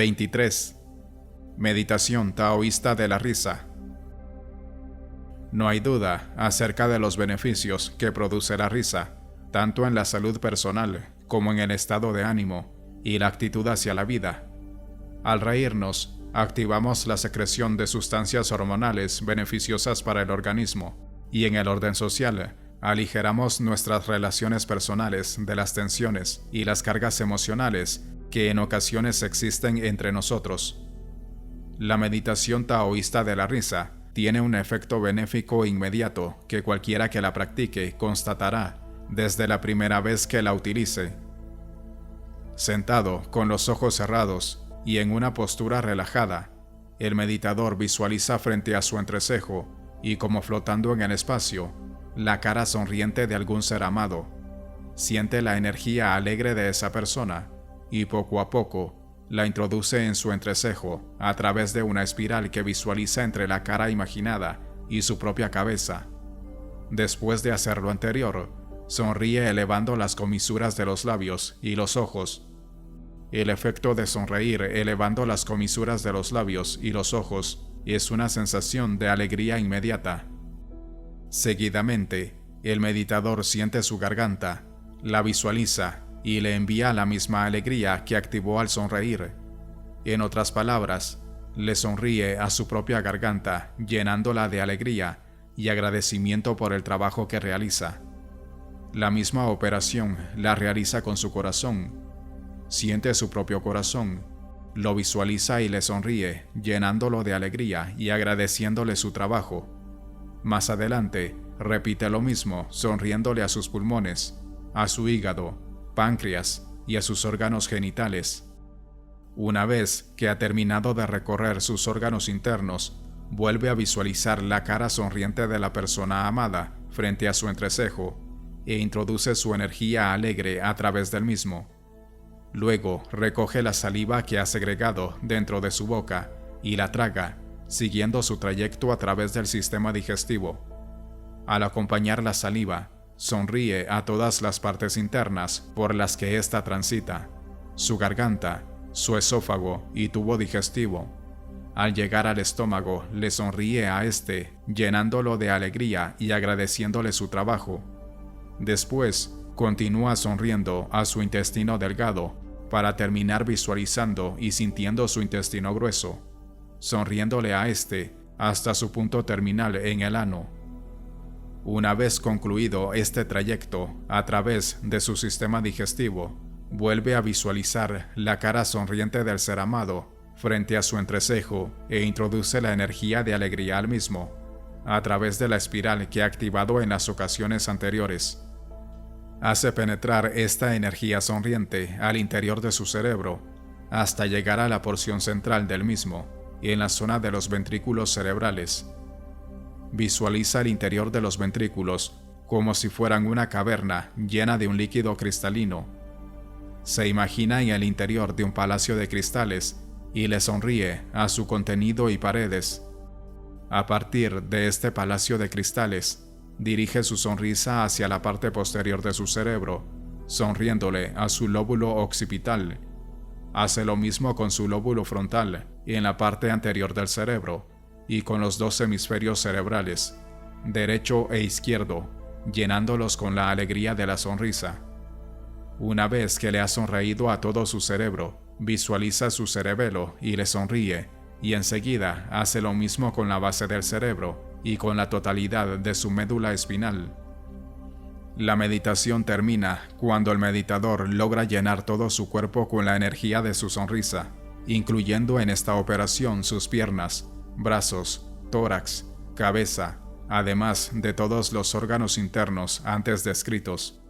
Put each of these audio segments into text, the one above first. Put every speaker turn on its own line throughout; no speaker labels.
23. Meditación taoísta de la risa. No hay duda acerca de los beneficios que produce la risa, tanto en la salud personal como en el estado de ánimo y la actitud hacia la vida. Al reírnos, activamos la secreción de sustancias hormonales beneficiosas para el organismo, y en el orden social, aligeramos nuestras relaciones personales de las tensiones y las cargas emocionales que en ocasiones existen entre nosotros. La meditación taoísta de la risa tiene un efecto benéfico inmediato que cualquiera que la practique constatará desde la primera vez que la utilice. Sentado con los ojos cerrados y en una postura relajada, el meditador visualiza frente a su entrecejo y como flotando en el espacio, la cara sonriente de algún ser amado. Siente la energía alegre de esa persona y poco a poco la introduce en su entrecejo a través de una espiral que visualiza entre la cara imaginada y su propia cabeza. Después de hacer lo anterior, sonríe elevando las comisuras de los labios y los ojos. El efecto de sonreír elevando las comisuras de los labios y los ojos es una sensación de alegría inmediata. Seguidamente, el meditador siente su garganta, la visualiza y le envía la misma alegría que activó al sonreír. En otras palabras, le sonríe a su propia garganta, llenándola de alegría y agradecimiento por el trabajo que realiza. La misma operación la realiza con su corazón. Siente su propio corazón, lo visualiza y le sonríe, llenándolo de alegría y agradeciéndole su trabajo. Más adelante, repite lo mismo, sonriéndole a sus pulmones, a su hígado, páncreas y a sus órganos genitales. Una vez que ha terminado de recorrer sus órganos internos, vuelve a visualizar la cara sonriente de la persona amada frente a su entrecejo e introduce su energía alegre a través del mismo. Luego recoge la saliva que ha segregado dentro de su boca y la traga, siguiendo su trayecto a través del sistema digestivo. Al acompañar la saliva, sonríe a todas las partes internas por las que ésta transita, su garganta, su esófago y tubo digestivo. Al llegar al estómago, le sonríe a este, llenándolo de alegría y agradeciéndole su trabajo. Después, continúa sonriendo a su intestino delgado para terminar visualizando y sintiendo su intestino grueso, sonriéndole a este hasta su punto terminal en el ano. Una vez concluido este trayecto a través de su sistema digestivo, vuelve a visualizar la cara sonriente del ser amado frente a su entrecejo e introduce la energía de alegría al mismo, a través de la espiral que ha activado en las ocasiones anteriores. Hace penetrar esta energía sonriente al interior de su cerebro, hasta llegar a la porción central del mismo y en la zona de los ventrículos cerebrales. Visualiza el interior de los ventrículos como si fueran una caverna llena de un líquido cristalino. Se imagina en el interior de un palacio de cristales y le sonríe a su contenido y paredes. A partir de este palacio de cristales, dirige su sonrisa hacia la parte posterior de su cerebro, sonriéndole a su lóbulo occipital. Hace lo mismo con su lóbulo frontal y en la parte anterior del cerebro, y con los dos hemisferios cerebrales, derecho e izquierdo, llenándolos con la alegría de la sonrisa. Una vez que le ha sonreído a todo su cerebro, visualiza su cerebelo y le sonríe, y enseguida hace lo mismo con la base del cerebro y con la totalidad de su médula espinal. La meditación termina cuando el meditador logra llenar todo su cuerpo con la energía de su sonrisa, incluyendo en esta operación sus piernas, brazos, tórax, cabeza, además de todos los órganos internos antes descritos.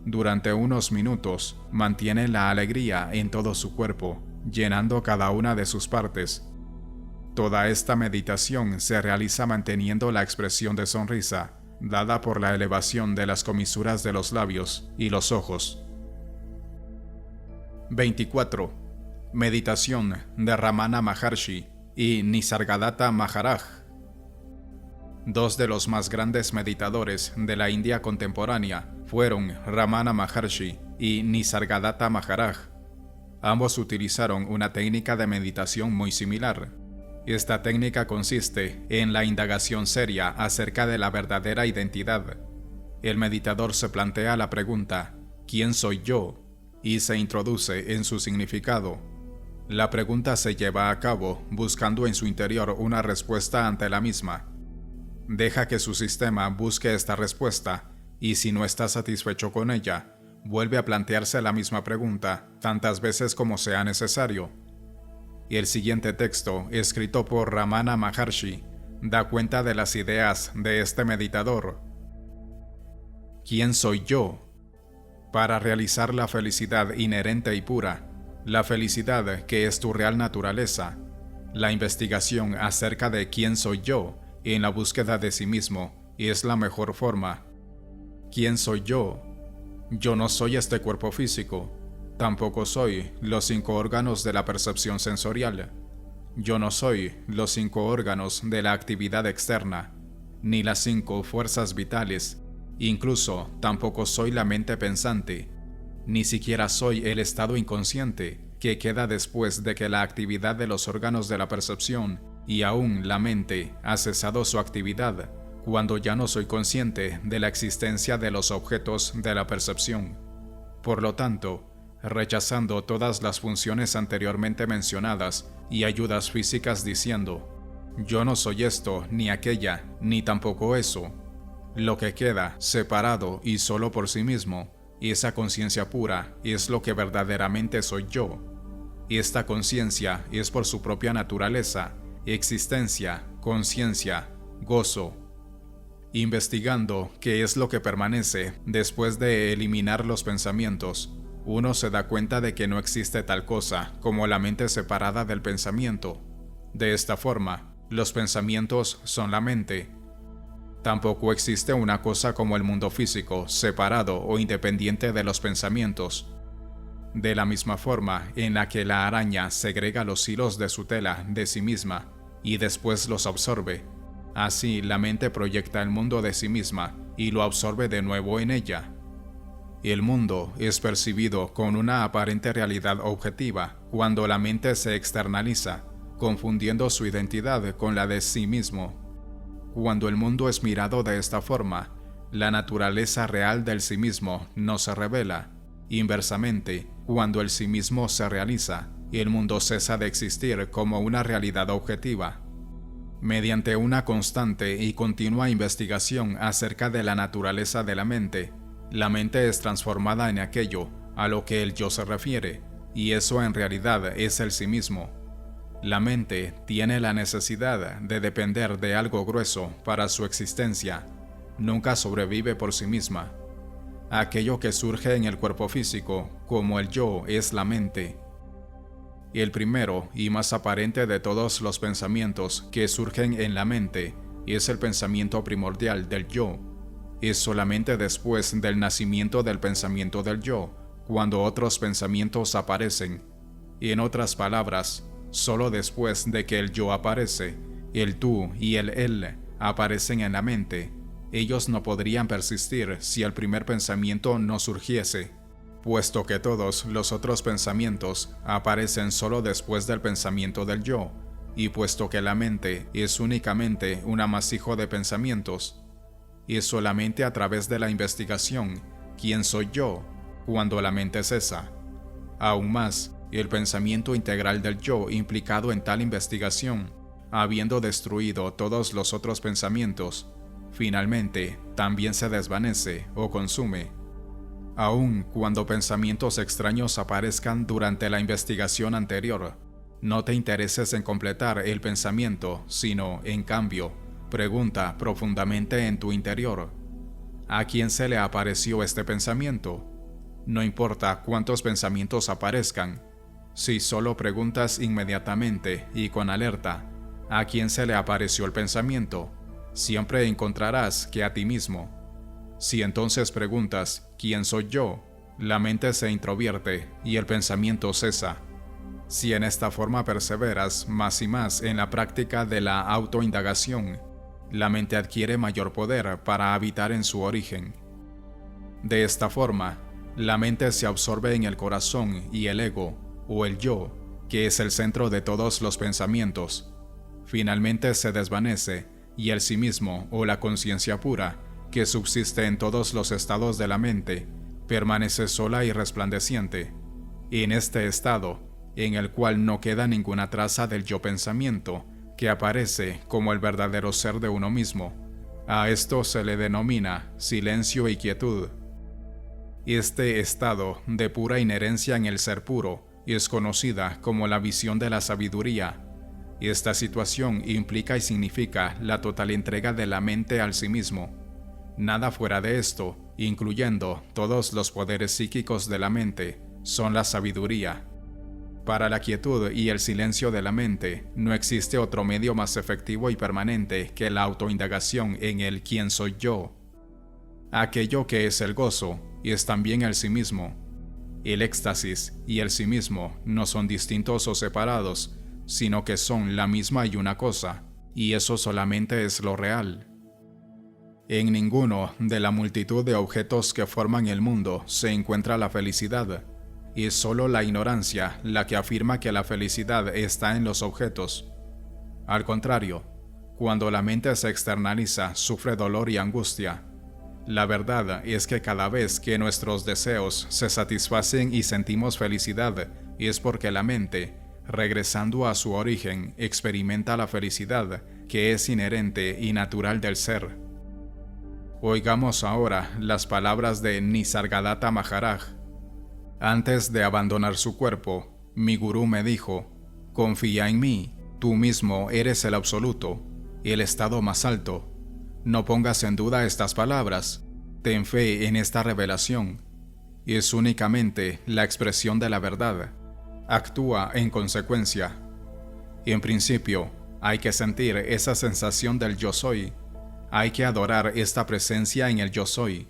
Durante unos minutos, mantiene la alegría en todo su cuerpo, llenando cada una de sus partes. Toda esta meditación se realiza manteniendo la expresión de sonrisa, dada por la elevación de las comisuras de los labios y los ojos. 24. Meditación de Ramana Maharshi y Nisargadatta Maharaj. Dos de los más grandes meditadores de la India contemporánea fueron Ramana Maharshi y Nisargadatta Maharaj. Ambos utilizaron una técnica de meditación muy similar. Esta técnica consiste en la indagación seria acerca de la verdadera identidad. El meditador se plantea la pregunta, ¿quién soy yo?, y se introduce en su significado. La pregunta se lleva a cabo buscando en su interior una respuesta ante la misma. Deja que su sistema busque esta respuesta, y si no está satisfecho con ella, vuelve a plantearse la misma pregunta tantas veces como sea necesario. Y el siguiente texto, escrito por Ramana Maharshi, da cuenta de las ideas de este meditador. ¿Quién soy yo? Para realizar la felicidad inherente y pura, la felicidad que es tu real naturaleza, la investigación acerca de quién soy yo en la búsqueda de sí mismo es la mejor forma. ¿Quién soy yo? Yo no soy este cuerpo físico, tampoco soy los 5 órganos de la percepción sensorial. Yo no soy los 5 órganos de la actividad externa, ni las 5 fuerzas vitales. Incluso tampoco soy la mente pensante, ni siquiera soy el estado inconsciente que queda después de que la actividad de los órganos de la percepción y aún la mente ha cesado su actividad, cuando ya no soy consciente de la existencia de los objetos de la percepción. Por lo tanto, rechazando todas las funciones anteriormente mencionadas y ayudas físicas diciendo, yo no soy esto, ni aquella, ni tampoco eso. Lo que queda, separado y solo por sí mismo, esa conciencia pura es lo que verdaderamente soy yo. Esta conciencia es por su propia naturaleza, existencia, conciencia, gozo. Investigando qué es lo que permanece después de eliminar los pensamientos, uno se da cuenta de que no existe tal cosa como la mente separada del pensamiento. De esta forma, los pensamientos son la mente. Tampoco existe una cosa como el mundo físico, separado o independiente de los pensamientos. De la misma forma en la que la araña segrega los hilos de su tela de sí misma y después los absorbe, así la mente proyecta el mundo de sí misma y lo absorbe de nuevo en ella. El mundo es percibido con una aparente realidad objetiva cuando la mente se externaliza, confundiendo su identidad con la de sí mismo. Cuando el mundo es mirado de esta forma, la naturaleza real del sí mismo no se revela. Inversamente, cuando el sí mismo se realiza, el mundo cesa de existir como una realidad objetiva. Mediante una constante y continua investigación acerca de la naturaleza de la mente es transformada en aquello a lo que el yo se refiere, y eso en realidad es el sí mismo. La mente tiene la necesidad de depender de algo grueso para su existencia. Nunca sobrevive por sí misma. Aquello que surge en el cuerpo físico, como el yo, es la mente. El primero y más aparente de todos los pensamientos que surgen en la mente es el pensamiento primordial del yo. Es solamente después del nacimiento del pensamiento del yo, cuando otros pensamientos aparecen. En otras palabras, solo después de que el yo aparece, el tú y el él aparecen en la mente. Ellos no podrían persistir si el primer pensamiento no surgiese, puesto que todos los otros pensamientos aparecen solo después del pensamiento del yo, y puesto que la mente es únicamente un amasijo de pensamientos. Es solamente a través de la investigación, ¿quién soy yo?, cuando la mente cesa. Aún más, el pensamiento integral del yo implicado en tal investigación, habiendo destruido todos los otros pensamientos, finalmente también se desvanece o consume. Aun cuando pensamientos extraños aparezcan durante la investigación anterior, no te intereses en completar el pensamiento, sino, en cambio, pregunta profundamente en tu interior: ¿a quién se le apareció este pensamiento? No importa cuántos pensamientos aparezcan, si solo preguntas inmediatamente y con alerta, ¿a quién se le apareció el pensamiento?, siempre encontrarás que a ti mismo. Si entonces preguntas, ¿quién soy yo?, la mente se introvierte y el pensamiento cesa. Si en esta forma perseveras más y más en la práctica de la autoindagación, la mente adquiere mayor poder para habitar en su origen. De esta forma, la mente se absorbe en el corazón y el ego, o el yo, que es el centro de todos los pensamientos, finalmente se desvanece y el sí mismo o la conciencia pura, que subsiste en todos los estados de la mente, permanece sola y resplandeciente. En este estado, en el cual no queda ninguna traza del yo pensamiento, que aparece como el verdadero ser de uno mismo, a esto se le denomina silencio y quietud. Este estado de pura inherencia en el ser puro es conocida como la visión de la sabiduría. Esta situación implica y significa la total entrega de la mente al sí mismo. Nada fuera de esto, incluyendo todos los poderes psíquicos de la mente, son la sabiduría. Para la quietud y el silencio de la mente, no existe otro medio más efectivo y permanente que la autoindagación en el ¿quién soy yo? Aquello que es el gozo es también el sí mismo. El éxtasis y el sí mismo no son distintos o separados, sino que son la misma y una cosa, y eso solamente es lo real. En ninguno de la multitud de objetos que forman el mundo se encuentra la felicidad, y es solo la ignorancia la que afirma que la felicidad está en los objetos. Al contrario, cuando la mente se externaliza, sufre dolor y angustia. La verdad es que cada vez que nuestros deseos se satisfacen y sentimos felicidad, es porque la mente, regresando a su origen, experimenta la felicidad que es inherente y natural del ser. Oigamos ahora las palabras de Nisargadatta Maharaj. Antes de abandonar su cuerpo, mi gurú me dijo: confía en mí, tú mismo eres el absoluto, el estado más alto. No pongas en duda estas palabras, ten fe en esta revelación. Es únicamente la expresión de la verdad. Actúa en consecuencia. En principio, hay que sentir esa sensación del yo soy. Hay que adorar esta presencia en el yo soy.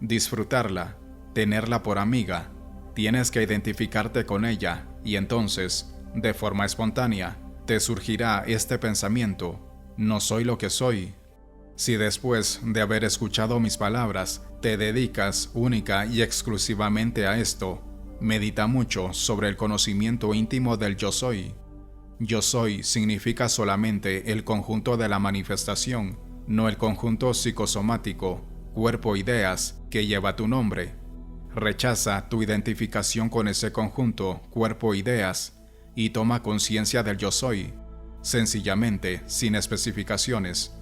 Disfrutarla, tenerla por amiga. Tienes que identificarte con ella y entonces, de forma espontánea, te surgirá este pensamiento: no soy lo que soy. Si después de haber escuchado mis palabras, te dedicas única y exclusivamente a esto, medita mucho sobre el conocimiento íntimo del yo soy. Yo soy significa solamente el conjunto de la manifestación, no el conjunto psicosomático, cuerpo-ideas, que lleva tu nombre. Rechaza tu identificación con ese conjunto, cuerpo-ideas, y toma conciencia del yo soy, sencillamente, sin especificaciones.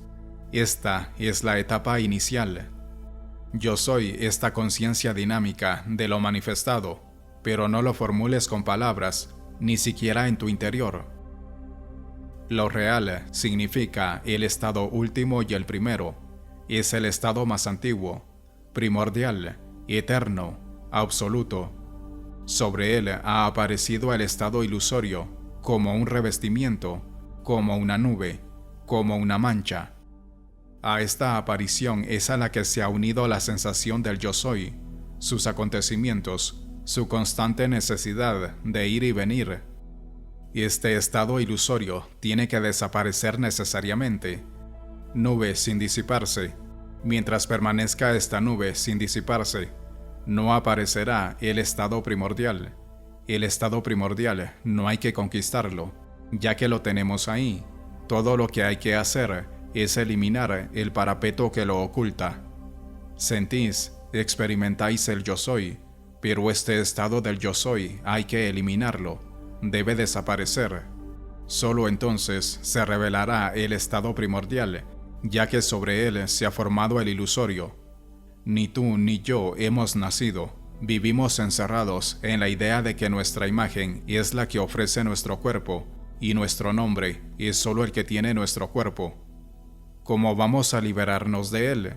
Esta es la etapa inicial. Yo soy esta conciencia dinámica de lo manifestado, pero no lo formules con palabras, ni siquiera en tu interior. Lo real significa el estado último y el primero. Es el estado más antiguo, primordial, eterno, absoluto. Sobre él ha aparecido el estado ilusorio, como un revestimiento, como una nube, como una mancha. A esta aparición es a la que se ha unido la sensación del yo soy, sus acontecimientos, su constante necesidad de ir y venir. Este estado ilusorio tiene que desaparecer necesariamente. Nube sin disiparse. Mientras permanezca esta nube sin disiparse, no aparecerá el estado primordial. El estado primordial no hay que conquistarlo, ya que lo tenemos ahí. Todo lo que hay que hacer es eliminar el parapeto que lo oculta. Sentís, experimentáis el yo soy, pero este estado del yo soy hay que eliminarlo, debe desaparecer. Solo entonces se revelará el estado primordial, ya que sobre él se ha formado el ilusorio. Ni tú ni yo hemos nacido, vivimos encerrados en la idea de que nuestra imagen es la que ofrece nuestro cuerpo, y nuestro nombre es solo el que tiene nuestro cuerpo. ¿Cómo vamos a liberarnos de él?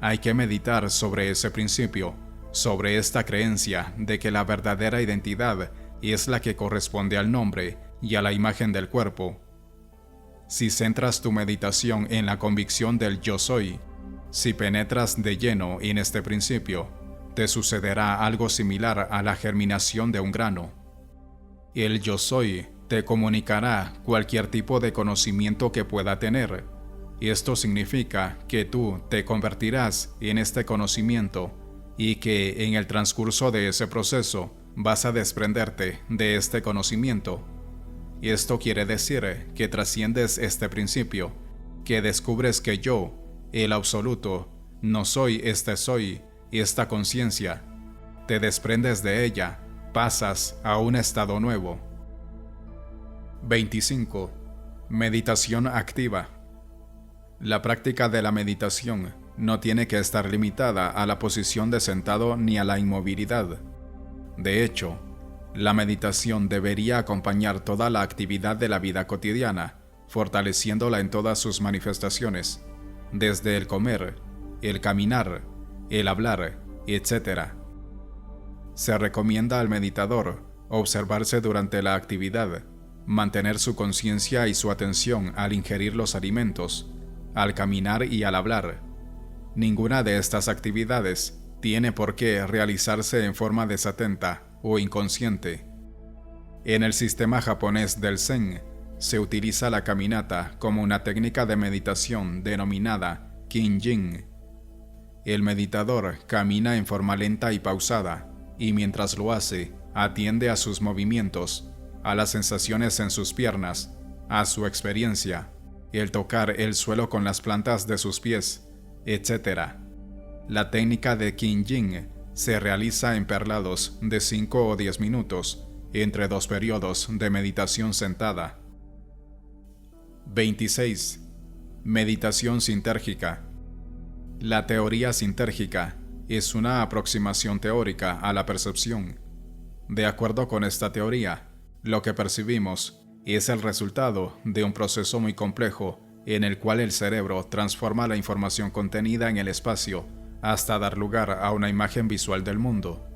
Hay que meditar sobre ese principio, sobre esta creencia de que la verdadera identidad es la que corresponde al nombre y a la imagen del cuerpo. Si centras tu meditación en la convicción del yo soy, si penetras de lleno en este principio, te sucederá algo similar a la germinación de un grano. El yo soy te comunicará cualquier tipo de conocimiento que pueda tener. Esto significa que tú te convertirás en este conocimiento y que en el transcurso de ese proceso vas a desprenderte de este conocimiento. Esto quiere decir que trasciendes este principio, que descubres que yo, el absoluto, no soy este soy, esta conciencia. Te desprendes de ella, pasas a un estado nuevo. 25. Meditación activa. La práctica de la meditación no tiene que estar limitada a la posición de sentado ni a la inmovilidad. De hecho, la meditación debería acompañar toda la actividad de la vida cotidiana, fortaleciéndola en todas sus manifestaciones, desde el comer, el caminar, el hablar, etc. Se recomienda al meditador observarse durante la actividad, mantener su conciencia y su atención al ingerir los alimentos, al caminar y al hablar. Ninguna de estas actividades tiene por qué realizarse en forma desatenta o inconsciente. En el sistema japonés del Zen, se utiliza la caminata como una técnica de meditación denominada Kinjin. El meditador camina en forma lenta y pausada, y mientras lo hace, atiende a sus movimientos, a las sensaciones en sus piernas, a su experiencia, el tocar el suelo con las plantas de sus pies, etc. La técnica de Kinjin se realiza en perlados de 5 o 10 minutos, entre 2 periodos de meditación sentada. 26. Meditación sintérgica. La teoría sintérgica es una aproximación teórica a la percepción. De acuerdo con esta teoría, lo que percibimos es el resultado de un proceso muy complejo en el cual el cerebro transforma la información contenida en el espacio hasta dar lugar a una imagen visual del mundo.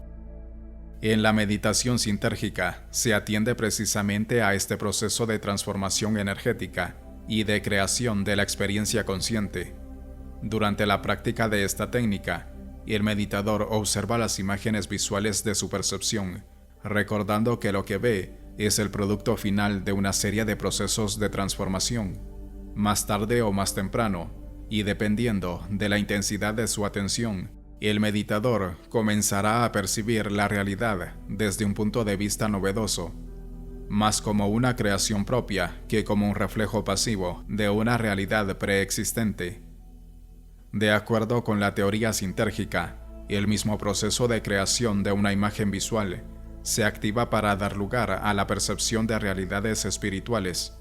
En la meditación sintérgica se atiende precisamente a este proceso de transformación energética y de creación de la experiencia consciente. Durante la práctica de esta técnica, el meditador observa las imágenes visuales de su percepción, recordando que lo que ve es el producto final de una serie de procesos de transformación. Más tarde o más temprano, y dependiendo de la intensidad de su atención, el meditador comenzará a percibir la realidad desde un punto de vista novedoso, más como una creación propia que como un reflejo pasivo de una realidad preexistente. De acuerdo con la teoría sintérgica, el mismo proceso de creación de una imagen visual se activa para dar lugar a la percepción de realidades espirituales.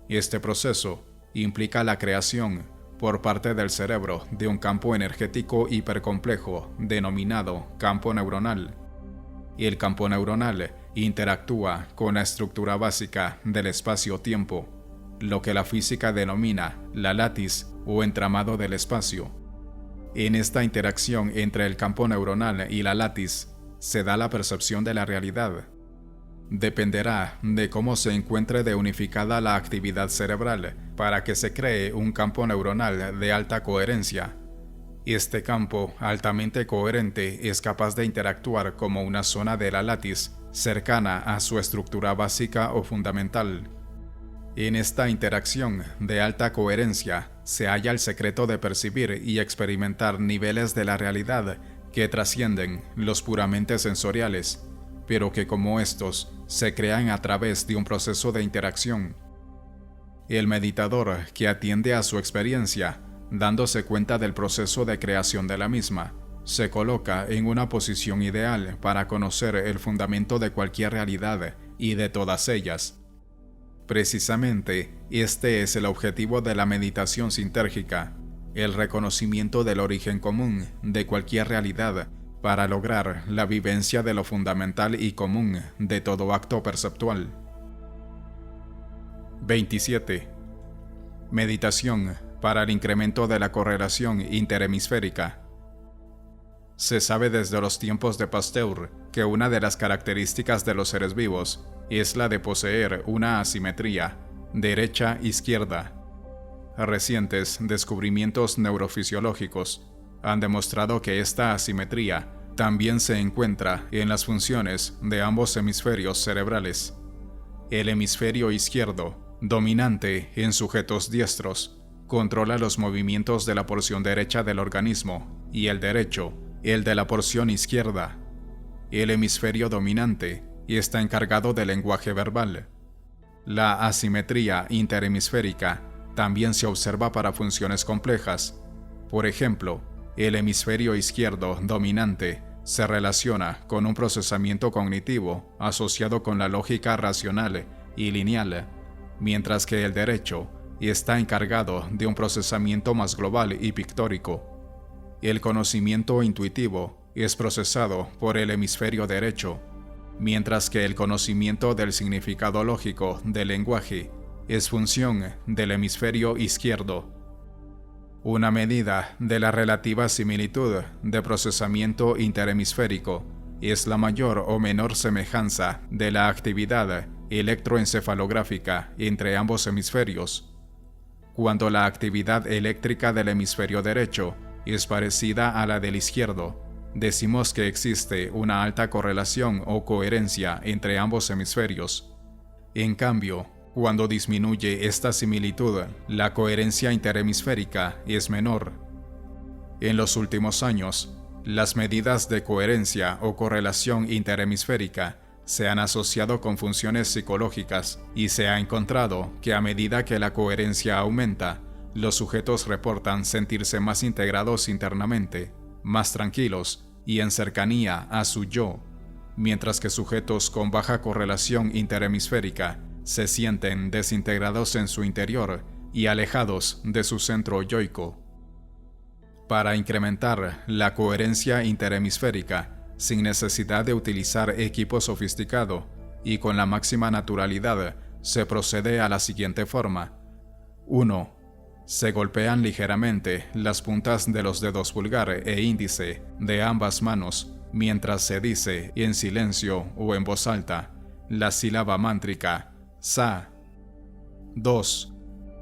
Este proceso implica la creación, por parte del cerebro, de un campo energético hipercomplejo denominado campo neuronal. Y el campo neuronal interactúa con la estructura básica del espacio-tiempo, lo que la física denomina la lattice o entramado del espacio. En esta interacción entre el campo neuronal y la lattice se da la percepción de la realidad. Dependerá de cómo se encuentre de unificada la actividad cerebral para que se cree un campo neuronal de alta coherencia. Este campo altamente coherente es capaz de interactuar como una zona de la lattice cercana a su estructura básica o fundamental. En esta interacción de alta coherencia se halla el secreto de percibir y experimentar niveles de la realidad que trascienden los puramente sensoriales, pero que como estos se crean a través de un proceso de interacción. El meditador que atiende a su experiencia, dándose cuenta del proceso de creación de la misma, se coloca en una posición ideal para conocer el fundamento de cualquier realidad y de todas ellas. Precisamente, este es el objetivo de la meditación sintérgica, el reconocimiento del origen común de cualquier realidad para lograr la vivencia de lo fundamental y común de todo acto perceptual. 27. Meditación para el incremento de la correlación interhemisférica. Se sabe desde los tiempos de Pasteur que una de las características de los seres vivos es la de poseer una asimetría derecha-izquierda. Recientes descubrimientos neurofisiológicos han demostrado que esta asimetría también se encuentra en las funciones de ambos hemisferios cerebrales. El hemisferio izquierdo, dominante en sujetos diestros, controla los movimientos de la porción derecha del organismo y el derecho, el de la porción izquierda. el hemisferio dominante está encargado del lenguaje verbal. La asimetría interhemisférica también se observa para funciones complejas. Por ejemplo, el hemisferio izquierdo dominante se relaciona con un procesamiento cognitivo asociado con la lógica racional y lineal, mientras que el derecho está encargado de un procesamiento más global y pictórico. El conocimiento intuitivo es procesado por el hemisferio derecho, mientras que el conocimiento del significado lógico del lenguaje es función del hemisferio izquierdo. Una medida de la relativa similitud de procesamiento interhemisférico es la mayor o menor semejanza de la actividad electroencefalográfica entre ambos hemisferios. Cuando la actividad eléctrica del hemisferio derecho es parecida a la del izquierdo, decimos que existe una alta correlación o coherencia entre ambos hemisferios. En cambio, cuando disminuye esta similitud, la coherencia interhemisférica es menor. En los últimos años, las medidas de coherencia o correlación interhemisférica se han asociado con funciones psicológicas y se ha encontrado que a medida que la coherencia aumenta, los sujetos reportan sentirse más integrados internamente, más tranquilos y en cercanía a su yo, mientras que sujetos con baja correlación interhemisférica se sienten desintegrados en su interior y alejados de su centro yoico. Para incrementar la coherencia interhemisférica, sin necesidad de utilizar equipo sofisticado y con la máxima naturalidad, se procede a la siguiente forma. 1. Se golpean ligeramente las puntas de los dedos pulgar e índice de ambas manos mientras se dice en silencio o en voz alta la sílaba mántrica Sa. 2.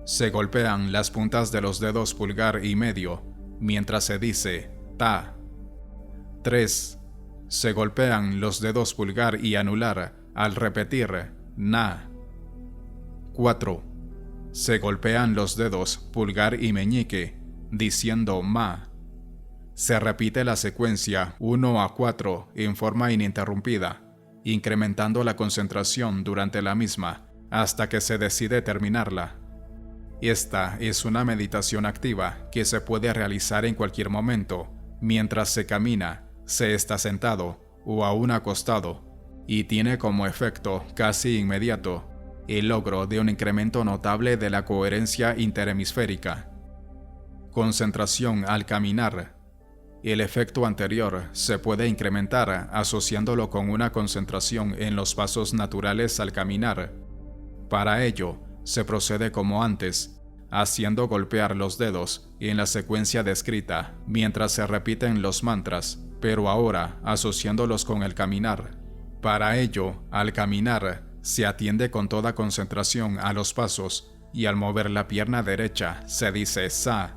Se golpean las puntas de los dedos pulgar y medio mientras se dice Ta. 3. Se golpean los dedos pulgar y anular al repetir Na. 4. Se golpean los dedos pulgar y meñique diciendo Ma. Se repite la secuencia 1 a 4 en forma ininterrumpida, incrementando la concentración durante la misma hasta que se decide terminarla. Esta es una meditación activa que se puede realizar en cualquier momento, mientras se camina, se está sentado o aún acostado, y tiene como efecto casi inmediato el logro de un incremento notable de la coherencia interhemisférica. Concentración al caminar. El efecto anterior se puede incrementar asociándolo con una concentración en los pasos naturales al caminar. Para ello, se procede como antes, haciendo golpear los dedos en la secuencia descrita mientras se repiten los mantras, pero ahora asociándolos con el caminar. Para ello, al caminar, se atiende con toda concentración a los pasos y al mover la pierna derecha se dice Sa,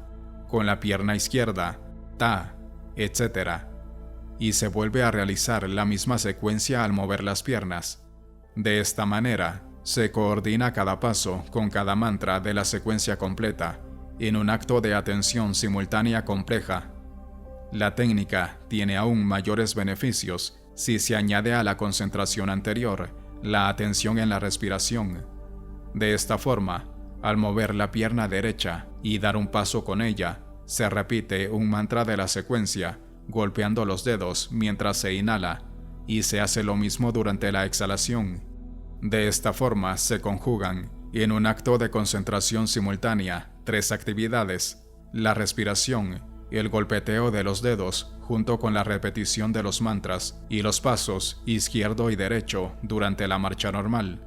con la pierna izquierda, Ta, etc. Y se vuelve a realizar la misma secuencia al mover las piernas. De esta manera, se coordina cada paso con cada mantra de la secuencia completa, en un acto de atención simultánea compleja. La técnica tiene aún mayores beneficios si se añade a la concentración anterior la atención en la respiración. De esta forma, al mover la pierna derecha y dar un paso con ella, se repite un mantra de la secuencia, golpeando los dedos mientras se inhala, y se hace lo mismo durante la exhalación. De esta forma se conjugan, en un acto de concentración simultánea, 3 actividades: la respiración, el golpeteo de los dedos, junto con la repetición de los mantras y los pasos izquierdo y derecho durante la marcha normal.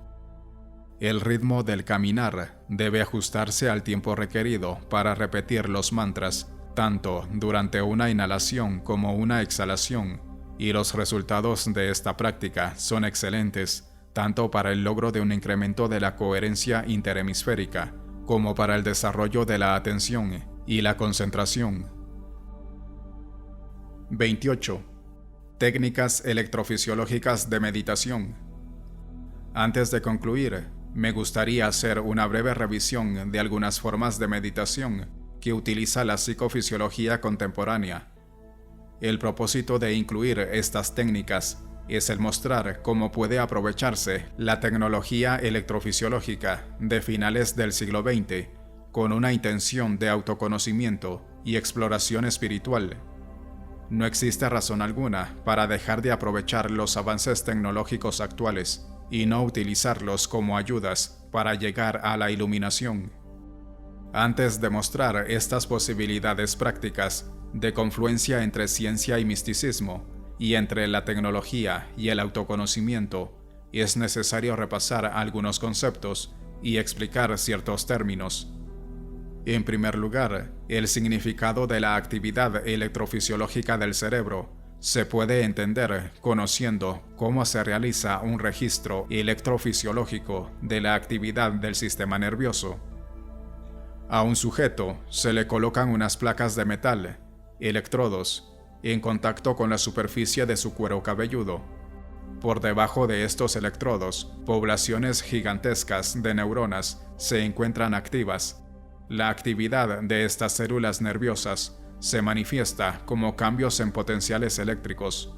El ritmo del caminar debe ajustarse al tiempo requerido para repetir los mantras, tanto durante una inhalación como una exhalación, y los resultados de esta práctica son excelentes, tanto para el logro de un incremento de la coherencia interhemisférica, como para el desarrollo de la atención y la concentración. 28. Técnicas electrofisiológicas de meditación. Antes de concluir, me gustaría hacer una breve revisión de algunas formas de meditación que utiliza la psicofisiología contemporánea. El propósito de incluir estas técnicas es el mostrar cómo puede aprovecharse la tecnología electrofisiológica de finales del siglo XX con una intención de autoconocimiento y exploración espiritual. No existe razón alguna para dejar de aprovechar los avances tecnológicos actuales y no utilizarlos como ayudas para llegar a la iluminación. Antes de mostrar estas posibilidades prácticas de confluencia entre ciencia y misticismo, y entre la tecnología y el autoconocimiento, es necesario repasar algunos conceptos y explicar ciertos términos. En primer lugar, el significado de la actividad electrofisiológica del cerebro se puede entender conociendo cómo se realiza un registro electrofisiológico de la actividad del sistema nervioso. A un sujeto se le colocan unas placas de metal, electrodos, en contacto con la superficie de su cuero cabelludo. Por debajo de estos electrodos, poblaciones gigantescas de neuronas se encuentran activas. La actividad de estas células nerviosas se manifiesta como cambios en potenciales eléctricos.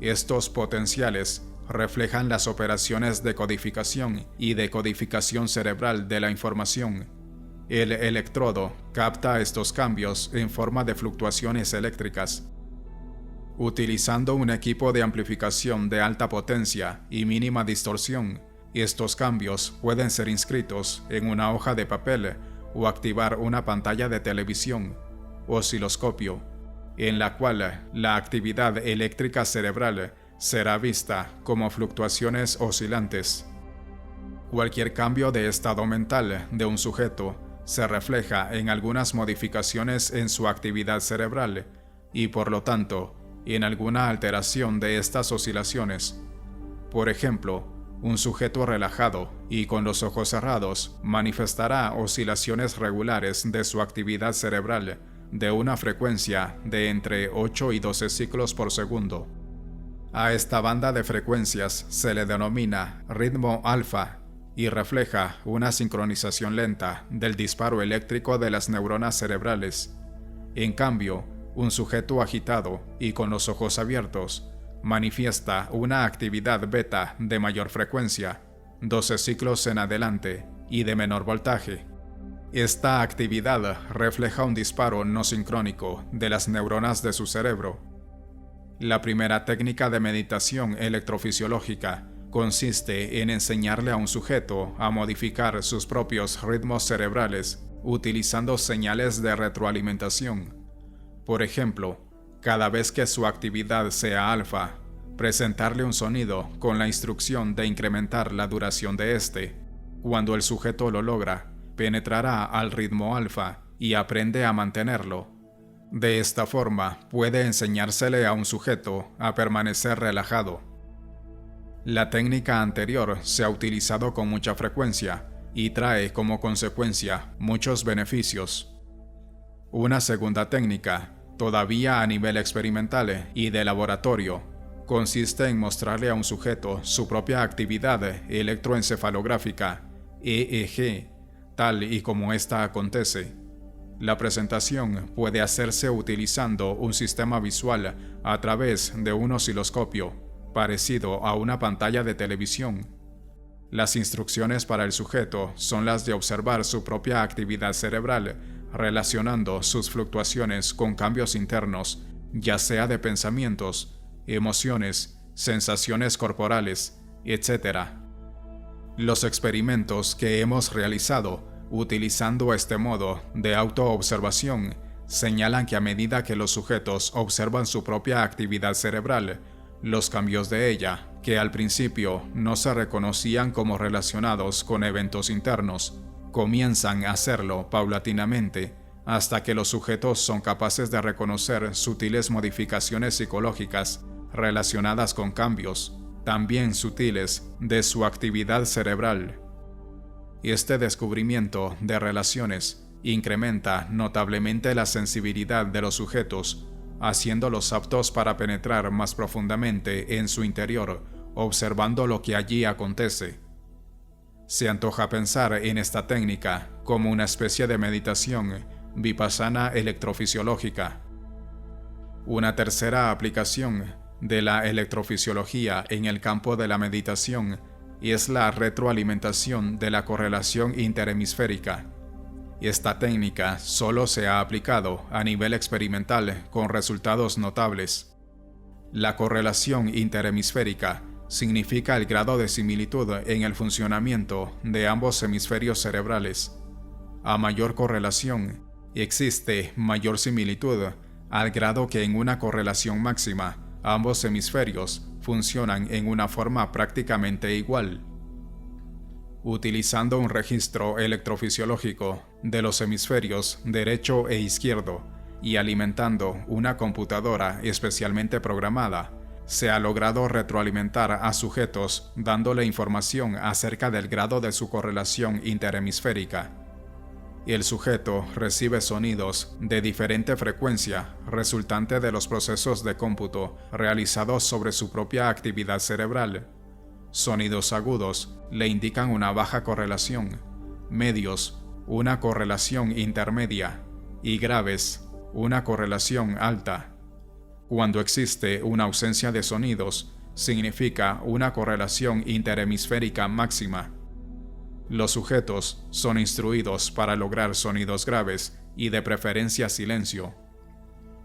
Estos potenciales reflejan las operaciones de codificación y decodificación cerebral de la información. El electrodo capta estos cambios en forma de fluctuaciones eléctricas. Utilizando un equipo de amplificación de alta potencia y mínima distorsión, estos cambios pueden ser inscritos en una hoja de papel o activar una pantalla de televisión, osciloscopio, en la cual la actividad eléctrica cerebral será vista como fluctuaciones oscilantes. Cualquier cambio de estado mental de un sujeto se refleja en algunas modificaciones en su actividad cerebral y, por lo tanto, en alguna alteración de estas oscilaciones. Por ejemplo, un sujeto relajado y con los ojos cerrados manifestará oscilaciones regulares de su actividad cerebral de una frecuencia de entre 8 y 12 ciclos por segundo. A esta banda de frecuencias se le denomina ritmo alfa y refleja una sincronización lenta del disparo eléctrico de las neuronas cerebrales. En cambio, un sujeto agitado y con los ojos abiertos manifiesta una actividad beta de mayor frecuencia, 12 ciclos en adelante y de menor voltaje. Esta actividad refleja un disparo no sincrónico de las neuronas de su cerebro. La primera técnica de meditación electrofisiológica consiste en enseñarle a un sujeto a modificar sus propios ritmos cerebrales utilizando señales de retroalimentación. Por ejemplo, cada vez que su actividad sea alfa, presentarle un sonido con la instrucción de incrementar la duración de este. Cuando el sujeto lo logra, penetrará al ritmo alfa y aprende a mantenerlo. De esta forma, puede enseñársele a un sujeto a permanecer relajado. La técnica anterior se ha utilizado con mucha frecuencia y trae como consecuencia muchos beneficios. Una segunda técnica, todavía a nivel experimental y de laboratorio, consiste en mostrarle a un sujeto su propia actividad electroencefalográfica, EEG, tal y como ésta acontece. La presentación puede hacerse utilizando un sistema visual a través de un osciloscopio, parecido a una pantalla de televisión. Las instrucciones para el sujeto son las de observar su propia actividad cerebral, relacionando sus fluctuaciones con cambios internos, ya sea de pensamientos, emociones, sensaciones corporales, etc. Los experimentos que hemos realizado utilizando este modo de autoobservación señalan que a medida que los sujetos observan su propia actividad cerebral, los cambios de ella, que al principio no se reconocían como relacionados con eventos internos, comienzan a hacerlo paulatinamente hasta que los sujetos son capaces de reconocer sutiles modificaciones psicológicas relacionadas con cambios, también sutiles, de su actividad cerebral. Este descubrimiento de relaciones incrementa notablemente la sensibilidad de los sujetos, haciéndolos aptos para penetrar más profundamente en su interior, observando lo que allí acontece. Se antoja pensar en esta técnica como una especie de meditación vipassana electrofisiológica. Una tercera aplicación de la electrofisiología en el campo de la meditación es la retroalimentación de la correlación interhemisférica. Esta técnica solo se ha aplicado a nivel experimental con resultados notables. La correlación interhemisférica significa el grado de similitud en el funcionamiento de ambos hemisferios cerebrales. A mayor correlación, existe mayor similitud, al grado que en una correlación máxima, ambos hemisferios funcionan en una forma prácticamente igual. Utilizando un registro electrofisiológico de los hemisferios derecho e izquierdo y alimentando una computadora especialmente programada, se ha logrado retroalimentar a sujetos dándole información acerca del grado de su correlación interhemisférica. El sujeto recibe sonidos de diferente frecuencia resultante de los procesos de cómputo realizados sobre su propia actividad cerebral. Sonidos agudos le indican una baja correlación, medios, una correlación intermedia, y graves, una correlación alta. Cuando existe una ausencia de sonidos, significa una correlación interhemisférica máxima. Los sujetos son instruidos para lograr sonidos graves y de preferencia silencio.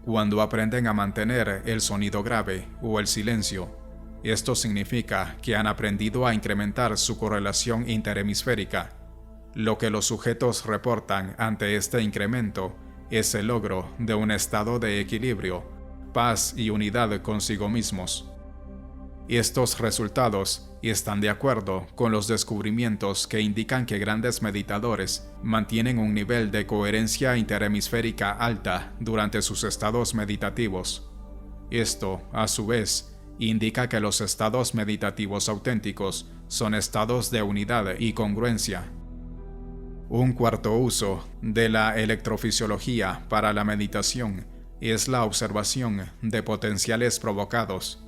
Cuando aprenden a mantener el sonido grave o el silencio, esto significa que han aprendido a incrementar su correlación interhemisférica. Lo que los sujetos reportan ante este incremento es el logro de un estado de equilibrio, paz y unidad consigo mismos. Estos resultados están de acuerdo con los descubrimientos que indican que grandes meditadores mantienen un nivel de coherencia interhemisférica alta durante sus estados meditativos. Esto, a su vez, indica que los estados meditativos auténticos son estados de unidad y congruencia. Un cuarto uso de la electrofisiología para la meditación es la observación de potenciales provocados.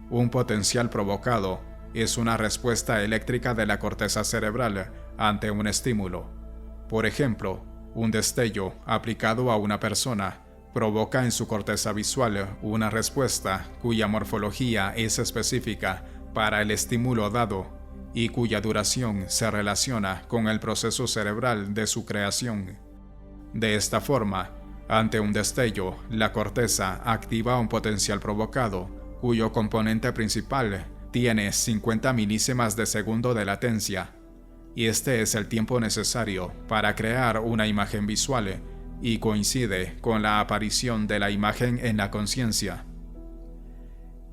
Un potencial provocado es una respuesta eléctrica de la corteza cerebral ante un estímulo. Por ejemplo, un destello aplicado a una persona provoca en su corteza visual una respuesta cuya morfología es específica para el estímulo dado y cuya duración se relaciona con el proceso cerebral de su creación. De esta forma, ante un destello, la corteza activa un potencial provocado, cuyo componente principal tiene 50 milésimas de segundo de latencia, y este es el tiempo necesario para crear una imagen visual y coincide con la aparición de la imagen en la conciencia.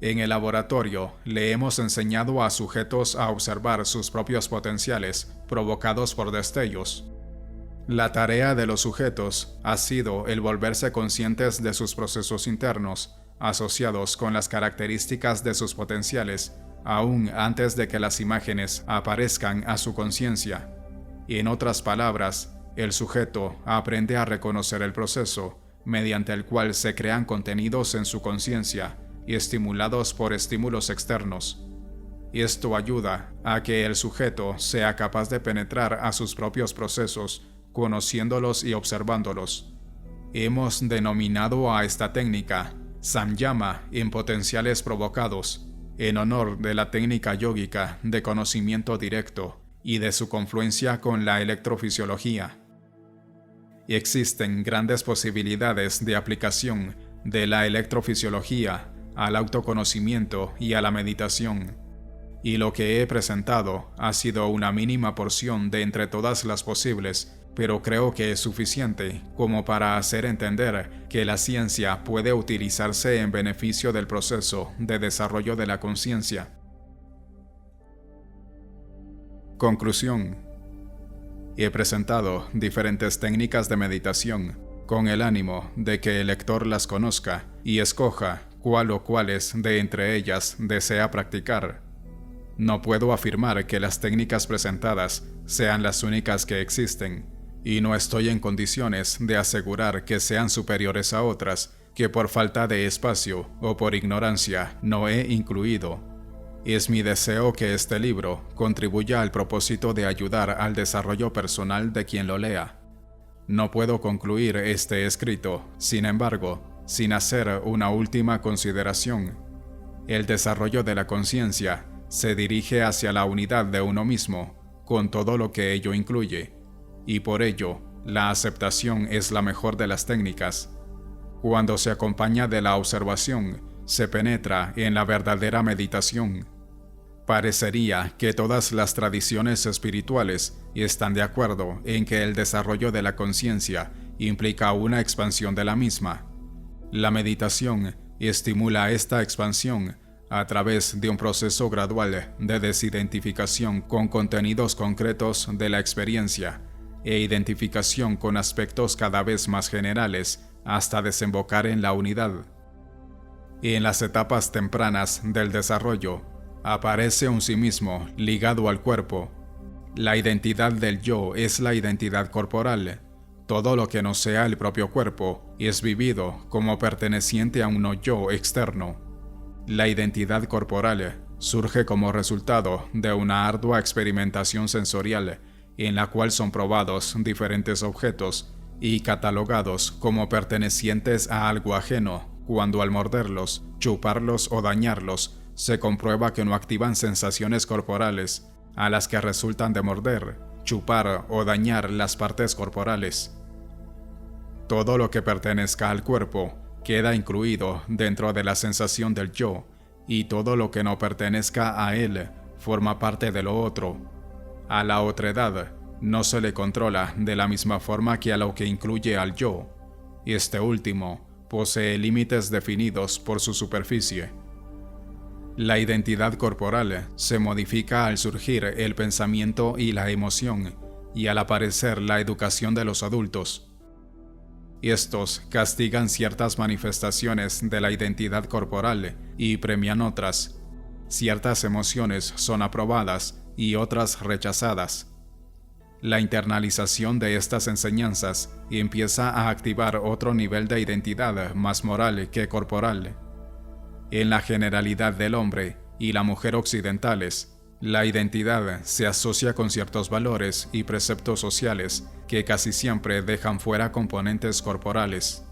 En el laboratorio le hemos enseñado a sujetos a observar sus propios potenciales provocados por destellos. La tarea de los sujetos ha sido el volverse conscientes de sus procesos internos, asociados con las características de sus potenciales, aún antes de que las imágenes aparezcan a su conciencia. En otras palabras, el sujeto aprende a reconocer el proceso, mediante el cual se crean contenidos en su conciencia y estimulados por estímulos externos. Esto ayuda a que el sujeto sea capaz de penetrar a sus propios procesos, conociéndolos y observándolos. Hemos denominado a esta técnica samyama en potenciales provocados, en honor de la técnica yógica de conocimiento directo y de su confluencia con la electrofisiología. Existen grandes posibilidades de aplicación de la electrofisiología al autoconocimiento y a la meditación, y lo que he presentado ha sido una mínima porción de entre todas las posibles, pero creo que es suficiente como para hacer entender que la ciencia puede utilizarse en beneficio del proceso de desarrollo de la conciencia. Conclusión. He presentado diferentes técnicas de meditación con el ánimo de que el lector las conozca y escoja cuál o cuáles de entre ellas desea practicar. No puedo afirmar que las técnicas presentadas sean las únicas que existen, y no estoy en condiciones de asegurar que sean superiores a otras que por falta de espacio o por ignorancia no he incluido. Es mi deseo que este libro contribuya al propósito de ayudar al desarrollo personal de quien lo lea. No puedo concluir este escrito, sin embargo, sin hacer una última consideración. El desarrollo de la conciencia se dirige hacia la unidad de uno mismo, con todo lo que ello incluye, y por ello, la aceptación es la mejor de las técnicas. Cuando se acompaña de la observación, se penetra en la verdadera meditación. Parecería que todas las tradiciones espirituales están de acuerdo en que el desarrollo de la conciencia implica una expansión de la misma. La meditación estimula esta expansión a través de un proceso gradual de desidentificación con contenidos concretos de la experiencia e identificación con aspectos cada vez más generales hasta desembocar en la unidad. En las etapas tempranas del desarrollo, aparece un sí mismo ligado al cuerpo. La identidad del yo es la identidad corporal. Todo lo que no sea el propio cuerpo es vivido como perteneciente a un no yo externo. La identidad corporal surge como resultado de una ardua experimentación sensorial en la cual son probados diferentes objetos y catalogados como pertenecientes a algo ajeno cuando al morderlos, chuparlos o dañarlos se comprueba que no activan sensaciones corporales a las que resultan de morder, chupar o dañar las partes corporales. Todo lo que pertenezca al cuerpo queda incluido dentro de la sensación del yo, y todo lo que no pertenezca a él forma parte de lo otro. A la otredad no se le controla de la misma forma que a lo que incluye al yo. Este último posee límites definidos por su superficie. La identidad corporal se modifica al surgir el pensamiento y la emoción, y al aparecer la educación de los adultos. Estos castigan ciertas manifestaciones de la identidad corporal y premian otras. Ciertas emociones son aprobadas y otras rechazadas. La internalización de estas enseñanzas empieza a activar otro nivel de identidad más moral que corporal. En la generalidad del hombre y la mujer occidentales, la identidad se asocia con ciertos valores y preceptos sociales que casi siempre dejan fuera componentes corporales.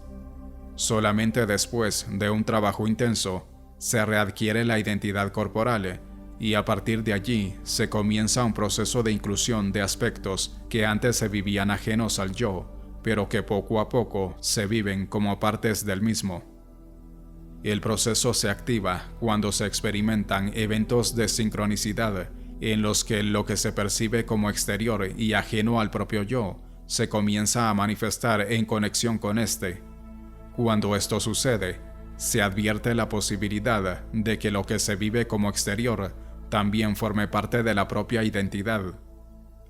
Solamente después de un trabajo intenso, se readquiere la identidad corporal y a partir de allí se comienza un proceso de inclusión de aspectos que antes se vivían ajenos al yo, pero que poco a poco se viven como partes del mismo. El proceso se activa cuando se experimentan eventos de sincronicidad en los que lo que se percibe como exterior y ajeno al propio yo se comienza a manifestar en conexión con este. Cuando esto sucede, se advierte la posibilidad de que lo que se vive como exterior también forme parte de la propia identidad.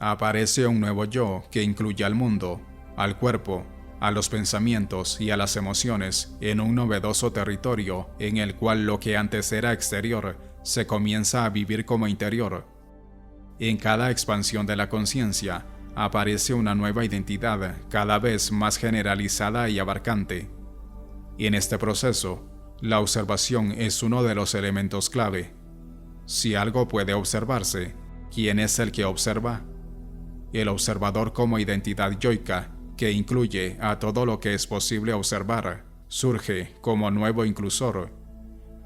Aparece un nuevo yo que incluye al mundo, al cuerpo, a los pensamientos y a las emociones en un novedoso territorio en el cual lo que antes era exterior se comienza a vivir como interior. En cada expansión de la conciencia aparece una nueva identidad cada vez más generalizada y abarcante. En este proceso, la observación es uno de los elementos clave. Si algo puede observarse, ¿quién es el que observa? El observador como identidad yoica, que incluye a todo lo que es posible observar, surge como nuevo inclusor.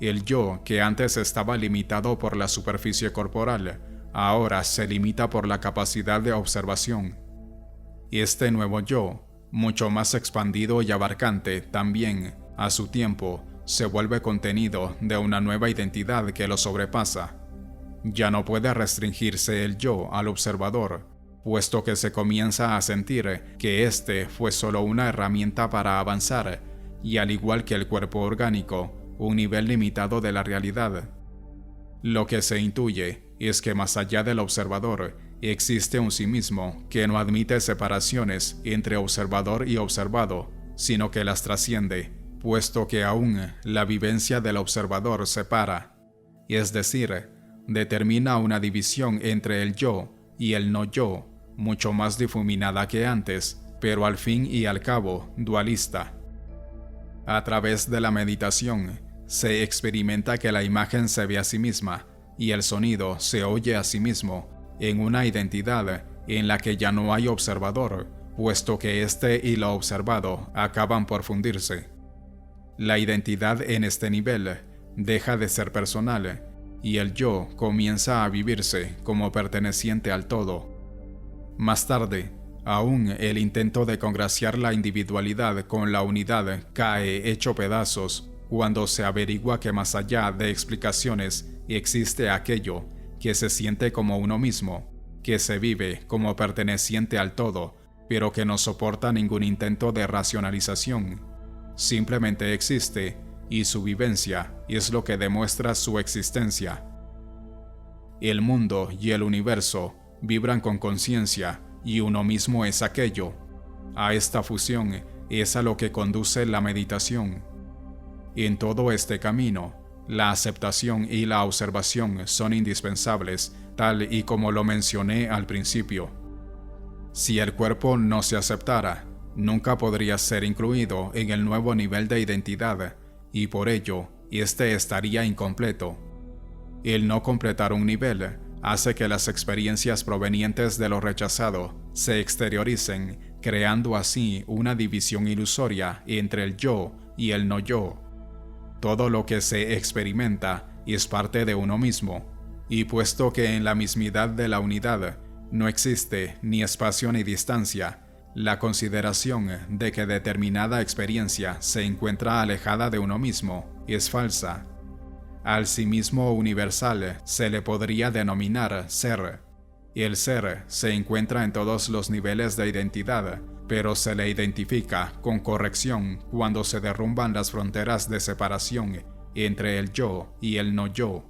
El yo, que antes estaba limitado por la superficie corporal, ahora se limita por la capacidad de observación. Este nuevo yo, mucho más expandido y abarcante, también, a su tiempo, se vuelve contenido de una nueva identidad que lo sobrepasa. Ya no puede restringirse el yo al observador, puesto que se comienza a sentir que este fue solo una herramienta para avanzar, y al igual que el cuerpo orgánico, un nivel limitado de la realidad. Lo que se intuye es que más allá del observador, existe un sí mismo que no admite separaciones entre observador y observado, sino que las trasciende, puesto que aún la vivencia del observador separa, es decir, determina una división entre el yo y el no yo, mucho más difuminada que antes, pero al fin y al cabo dualista. A través de la meditación, se experimenta que la imagen se ve a sí misma y el sonido se oye a sí mismo en una identidad en la que ya no hay observador, puesto que este y lo observado acaban por fundirse. La identidad en este nivel deja de ser personal y el yo comienza a vivirse como perteneciente al todo. Más tarde, aún el intento de congraciar la individualidad con la unidad cae hecho pedazos cuando se averigua que más allá de explicaciones existe aquello que se siente como uno mismo, que se vive como perteneciente al todo, pero que no soporta ningún intento de racionalización. Simplemente existe, y su vivencia es lo que demuestra su existencia. El mundo y el universo vibran con conciencia, y uno mismo es aquello. A esta fusión es a lo que conduce la meditación. En todo este camino, la aceptación y la observación son indispensables, tal y como lo mencioné al principio. Si el cuerpo no se aceptara, nunca podría ser incluido en el nuevo nivel de identidad, y por ello, este estaría incompleto. El no completar un nivel hace que las experiencias provenientes de lo rechazado se exterioricen, creando así una división ilusoria entre el yo y el no yo. Todo lo que se experimenta es parte de uno mismo, y puesto que en la mismidad de la unidad no existe ni espacio ni distancia, la consideración de que determinada experiencia se encuentra alejada de uno mismo es falsa. Al sí mismo universal se le podría denominar ser. El ser se encuentra en todos los niveles de identidad, pero se le identifica con corrección cuando se derrumban las fronteras de separación entre el yo y el no yo.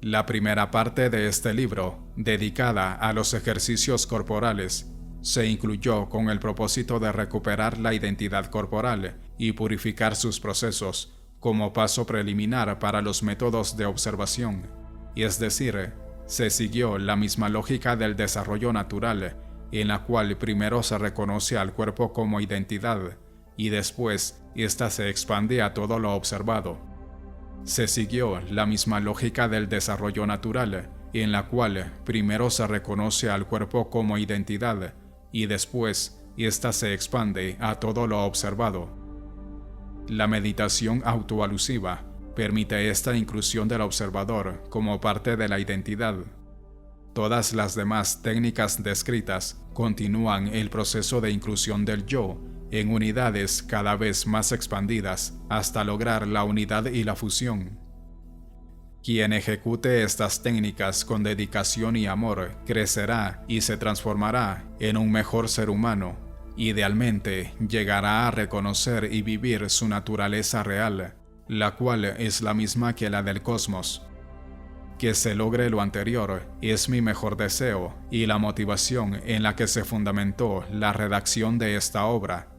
La primera parte de este libro, dedicada a los ejercicios corporales, se incluyó con el propósito de recuperar la identidad corporal y purificar sus procesos como paso preliminar para los métodos de observación, es decir, se siguió la misma lógica del desarrollo natural, en la cual primero se reconoce al cuerpo como identidad y después ésta se expande a todo lo observado. Se siguió la misma lógica del desarrollo natural, en la cual primero se reconoce al cuerpo como identidad y después ésta se expande a todo lo observado. La meditación autoalusiva permite esta inclusión del observador como parte de la identidad. Todas las demás técnicas descritas continúan el proceso de inclusión del yo en unidades cada vez más expandidas hasta lograr la unidad y la fusión. Quien ejecute estas técnicas con dedicación y amor crecerá y se transformará en un mejor ser humano. Idealmente llegará a reconocer y vivir su naturaleza real, la cual es la misma que la del cosmos. Que se logre lo anterior es mi mejor deseo y la motivación en la que se fundamentó la redacción de esta obra.